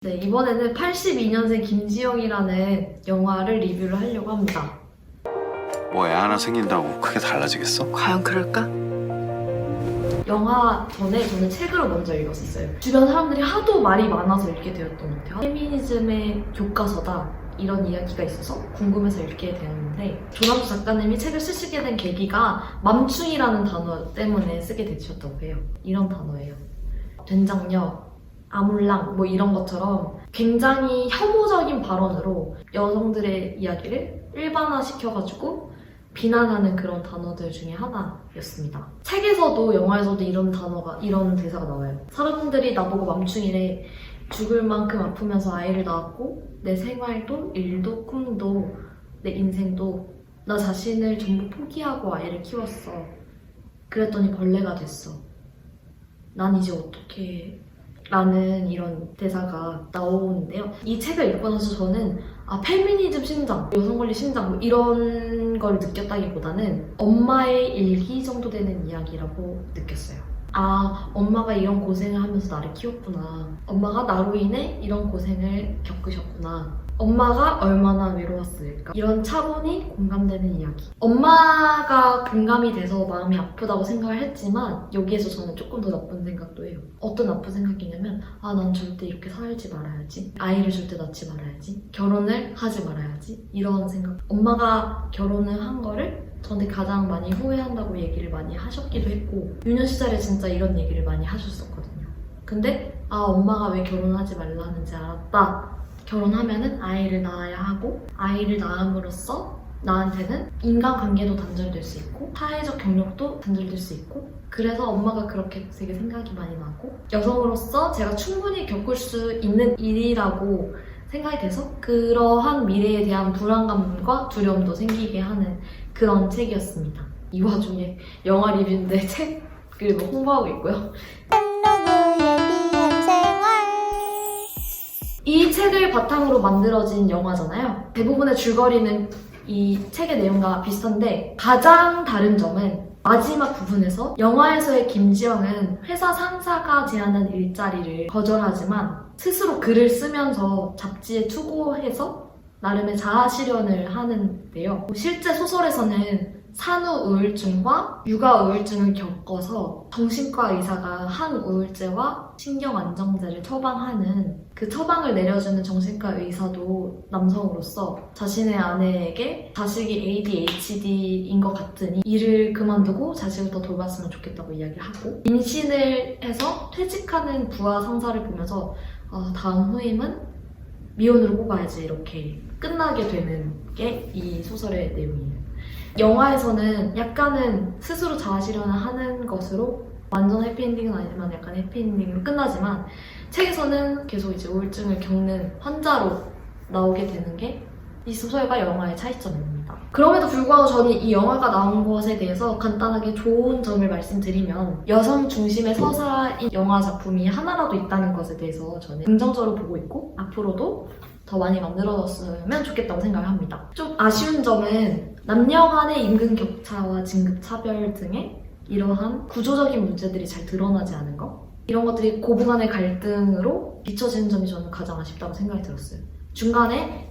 네, 이번에는 82년생 김지영이라는 영화를 리뷰를 하려고 합니다. 뭐 애 하나 생긴다고 크게 달라지겠어? 과연 그럴까? 영화 전에 저는 책으로 먼저 읽었었어요. 주변 사람들이 하도 말이 많아서 읽게 되었던 것 같아요. 페미니즘의 교과서다, 이런 이야기가 있어서 궁금해서 읽게 되었는데, 조남주 작가님이 책을 쓰시게 된 계기가 맘충이라는 단어 때문에 쓰게 되셨다고 해요. 이런 단어예요. 된장녀, 아몰랑 뭐 이런 것처럼 굉장히 혐오적인 발언으로 여성들의 이야기를 일반화시켜가지고 비난하는 그런 단어들 중에 하나였습니다. 책에서도 영화에서도 이런 대사가 나와요. 사람들이 나보고 맘충이래. 죽을 만큼 아프면서 아이를 낳았고 내 생활도 일도 꿈도 내 인생도 나 자신을 전부 포기하고 아이를 키웠어. 그랬더니 벌레가 됐어. 난 이제 어떻게 라는 이런 대사가 나오는데요. 이 책을 읽고 나서 저는 페미니즘 신장, 여성 권리 신장 뭐 이런 걸 느꼈다기보다는 엄마의 일기 정도 되는 이야기라고 느꼈어요. 엄마가 이런 고생을 하면서 나를 키웠구나. 엄마가 나로 인해 이런 고생을 겪으셨구나. 엄마가 얼마나 외로웠을까. 이런 차분히 공감되는 이야기. 엄마가 공감이 돼서 마음이 아프다고 생각을 했지만 여기에서 저는 조금 더 나쁜 생각도 해요. 어떤 나쁜 생각이냐면 난 절대 이렇게 살지 말아야지. 아이를 절대 낳지 말아야지. 결혼을 하지 말아야지. 이런 생각. 엄마가 결혼을 한 거를 저한테 가장 많이 후회한다고 얘기를 많이 하셨기도 했고, 유년 시절에 진짜 이런 얘기를 많이 하셨었거든요. 근데 엄마가 왜 결혼하지 말라는지 알았다. 결혼하면은 아이를 낳아야 하고, 아이를 낳음으로써 나한테는 인간관계도 단절될 수 있고 사회적 경력도 단절될 수 있고, 그래서 엄마가 그렇게 되게 생각이 많이 나고, 여성으로서 제가 충분히 겪을 수 있는 일이라고 생각이 돼서 그러한 미래에 대한 불안감과 두려움도 생기게 하는 그런 책이었습니다. 이 와중에 영화 리뷰인데 책을 뭐 홍보하고 있고요. 이 책을 바탕으로 만들어진 영화잖아요. 대부분의 줄거리는 이 책의 내용과 비슷한데 가장 다른 점은 마지막 부분에서 영화에서의 김지영은 회사 상사가 제안한 일자리를 거절하지만 스스로 글을 쓰면서 잡지에 투고해서 나름의 자아 실현을 하는데요. 실제 소설에서는 산후 우울증과 육아 우울증을 겪어서 정신과 의사가 항우울제와 신경안정제를 처방하는 그 처방을 내려주는 정신과 의사도 남성으로서 자신의 아내에게 자식이 ADHD인 것 같으니 일을 그만두고 자식을 더 돌봤으면 좋겠다고 이야기를 하고, 임신을 해서 퇴직하는 부하 상사를 보면서 다음 후임은 미혼으로 뽑아야지 이렇게 끝나게 되는 게 이 소설의 내용이에요. 영화에서는 약간은 스스로 자아실현을 하는 것으로 완전 해피엔딩은 아니지만 약간 해피엔딩으로 끝나지만, 책에서는 계속 이제 우울증을 겪는 환자로 나오게 되는 게 이 소설과 영화의 차이점입니다. 그럼에도 불구하고 저는 이 영화가 나온 것에 대해서 간단하게 좋은 점을 말씀드리면, 여성 중심의 서사인 영화 작품이 하나라도 있다는 것에 대해서 저는 긍정적으로 보고 있고 앞으로도 더 많이 만들어졌으면 좋겠다고 생각을 합니다. 좀 아쉬운 점은 남녀 간의 임금 격차와 진급 차별 등의 이러한 구조적인 문제들이 잘 드러나지 않은 것, 이런 것들이 고부간의 갈등으로 비춰지는 점이 저는 가장 아쉽다고 생각이 들었어요. 중간에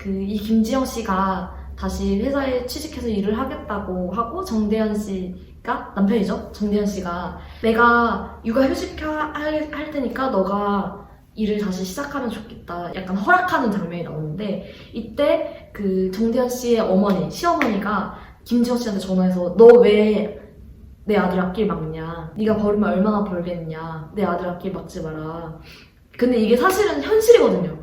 이 김지영 씨가 다시 회사에 취직해서 일을 하겠다고 하고, 정대현 씨가 남편이죠. 정대현 씨가 내가 육아 휴직할 테니까 너가 일을 다시 시작하면 좋겠다, 약간 허락하는 장면이 나오는데, 이때 그 정대현 씨의 어머니, 시어머니가 김지영 씨한테 전화해서 너 왜 내 아들 앞길 막냐, 네가 벌으면 얼마나 벌겠냐, 내 아들 앞길 막지 마라. 근데 이게 사실은 현실이거든요.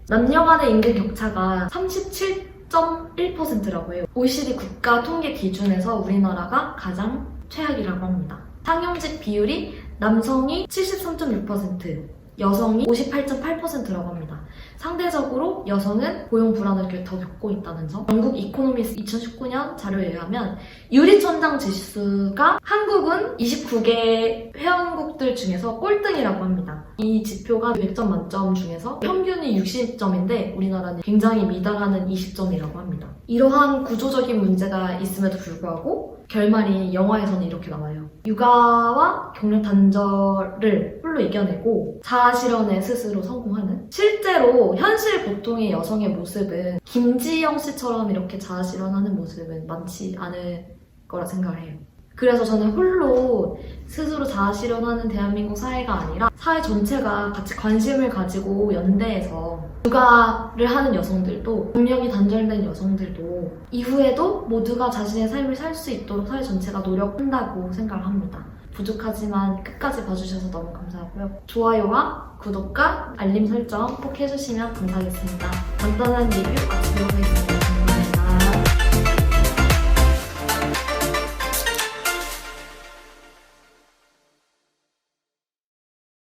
남녀 간의 임금 격차가 37.1%라고 해요. OECD 국가 통계 기준에서 우리나라가 가장 최악이라고 합니다. 상용직 비율이 남성이 73.6%, 여성이 58.8%라고 합니다. 상대적으로 여성은 고용 불안을 더 겪고 있다는 점. 영국 이코노미스 2019년 자료에 의하면 유리천장 지수가 한국은 29개 회원국들 중에서 꼴등이라고 합니다. 이 지표가 100점 만점 중에서 평균이 60점인데 우리나라는 굉장히 미달하는 20점이라고 합니다. 이러한 구조적인 문제가 있음에도 불구하고 결말이 영화에서는 이렇게 나와요. 육아와 경력 단절을 홀로 이겨내고 자아실현에 스스로 성공하는? 실제로 현실 보통의 여성의 모습은 김지영 씨처럼 이렇게 자아실현하는 모습은 많지 않을 거라 생각을 해요. 그래서 저는 홀로 스스로 자아실현하는 대한민국 사회가 아니라 사회 전체가 같이 관심을 가지고 연대해서 육아를 하는 여성들도, 경력이 단절된 여성들도 이후에도 모두가 자신의 삶을 살 수 있도록 사회 전체가 노력한다고 생각을 합니다. 부족하지만 끝까지 봐주셔서 너무 감사하고요. 좋아요와 구독과 알림 설정 꼭 해주시면 감사하겠습니다. 간단한 리뷰 마치도록 하겠습니다.